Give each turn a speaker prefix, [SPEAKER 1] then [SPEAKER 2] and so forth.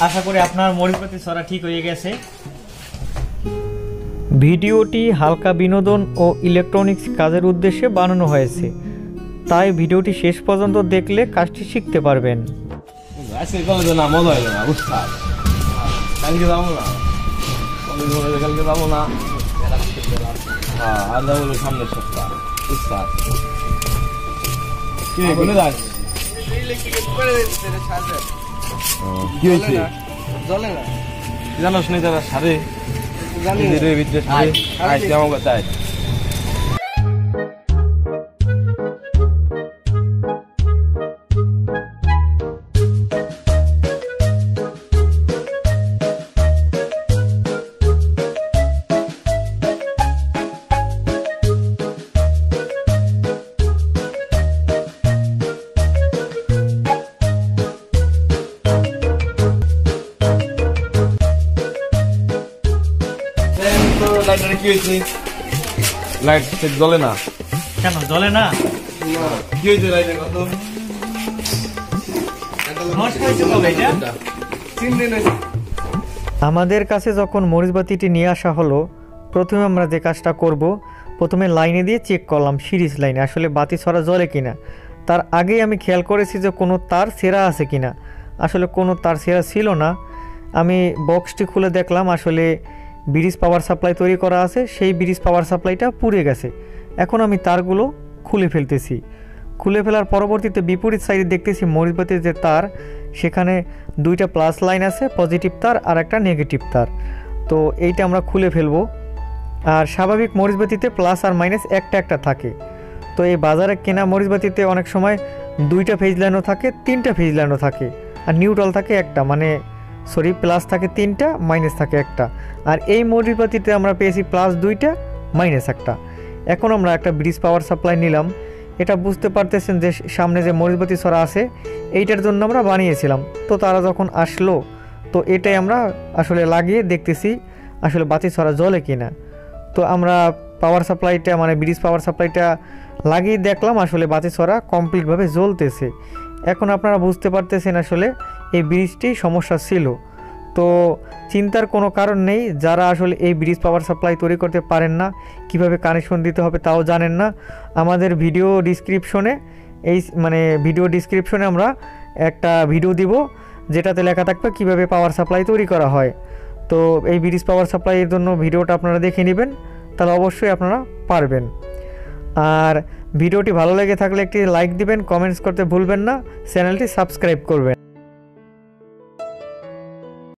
[SPEAKER 1] আশা করি আপনার মরিচবাতি ছড়া ঠিক হয়ে গেছে।
[SPEAKER 2] ভিডিওটি হালকা বিনোদন ও ইলেকট্রনিক্স কাজের উদ্দেশ্যে বানানো হয়েছে, তাই ভিডিওটি শেষ পর্যন্ত দেখলে কাজটি শিখতে পারবেন।
[SPEAKER 3] সামনের সপ্তাহ জানোস নি তারা সারে ভিতরে সারে আমার চাই। লাইট জ্বলে না
[SPEAKER 1] কেন? জ্বলে না?
[SPEAKER 3] কি হয়েছে লাইটের কত
[SPEAKER 2] আমাদের কাছে যখন মরিচবাতিটি নিয়ে আসা হলো, প্রথমে আমরা যে কাজটা করব, প্রথমে লাইনে দিয়ে চেক করলাম সিরিজ লাইনে আসলে বাতি ছড়া জ্বলে কিনা। তার আগেই আমি খেয়াল করেছি যে কোনো তার ছেঁড়া আছে কিনা। আসলে কোনো তার ছেঁড়া ছিল না। আমি বক্সটি খুলে দেখলাম আসলে ব্রিজ পাওয়ার সাপ্লাই তৈরি করা আছে, সেই ব্রিজ পাওয়ার সাপ্লাইটা পুড়ে গেছে। এখন আমি তারগুলো খুলে ফেলতেছি। খুলে ফেলার পরবর্তীতে বিপরীত সাইডে দেখতেছি মরিচবাতির যে তার, সেখানে দুইটা প্লাস লাইন আছে, পজিটিভ তার আর একটা নেগেটিভ তার। তো এইটা আমরা খুলে ফেলবো। আর স্বাভাবিক মরিচবাতিতে প্লাস আর মাইনাস একটা একটা থাকে। তো এই বাজারে কেনা মরিচবাতিতে অনেক সময় দুইটা ফেজ লাইনও থাকে, তিনটা ফেজ লাইনও থাকে, আর নিউট্রাল থাকে একটা, মানে প্লাস থাকে তিনটা, মাইনাস থাকে একটা। আর এই মরিচবাতিতে আমরা পেয়েছি প্লাস দুইটা, মাইনাস একটা। এখন আমরা একটা ব্রিজ পাওয়ার সাপ্লাই নিলাম। এটা বুঝতে পারতেছেন যে সামনে যে মরিচবাতি ছড়া আছে এইটার জন্য আমরা বানিয়েছিলাম। তো তারা যখন আসলো, তো এটাই আমরা আসলে লাগিয়ে দেখতেছি আসলে বাতি ছড়া জ্বলে কিনা। তো আমরা পাওয়ার সাপ্লাইটা মানে ব্রিজ পাওয়ার সাপ্লাইটা লাগিয়ে দেখলাম আসলে বাতি ছড়া কমপ্লিটভাবে জ্বলতেছে। এখন আপনারা বুঝতে পারতেছেন আসলে এই ব্রিজটি সমস্যা ছিল। তো চিন্তার কোনো কারণ নেই। যারা আসলে এই ব্রিজ পাওয়ার সাপ্লাই তৈরি করতে পারেন না, কিভাবে কানেকশন দিতে হবে তাও জানেন না, আমাদের ভিডিও ডিসক্রিপশনে আমরা একটা ভিডিও দিব যেটাতে লেখা থাকবে কিভাবে পাওয়ার সাপ্লাই তৈরি করা হয়। তো এই ব্রিজ পাওয়ার সাপ্লাইয়ের জন্য ভিডিওটা আপনারা দেখে নেবেন, তাহলে অবশ্যই আপনারা পারবেন। আর ভিডিওটি ভালো লেগে থাকলে একটি লাইক দিবেন, কমেন্টস করতে ভুলবেন না, চ্যানেলটি সাবস্ক্রাইব করবেন।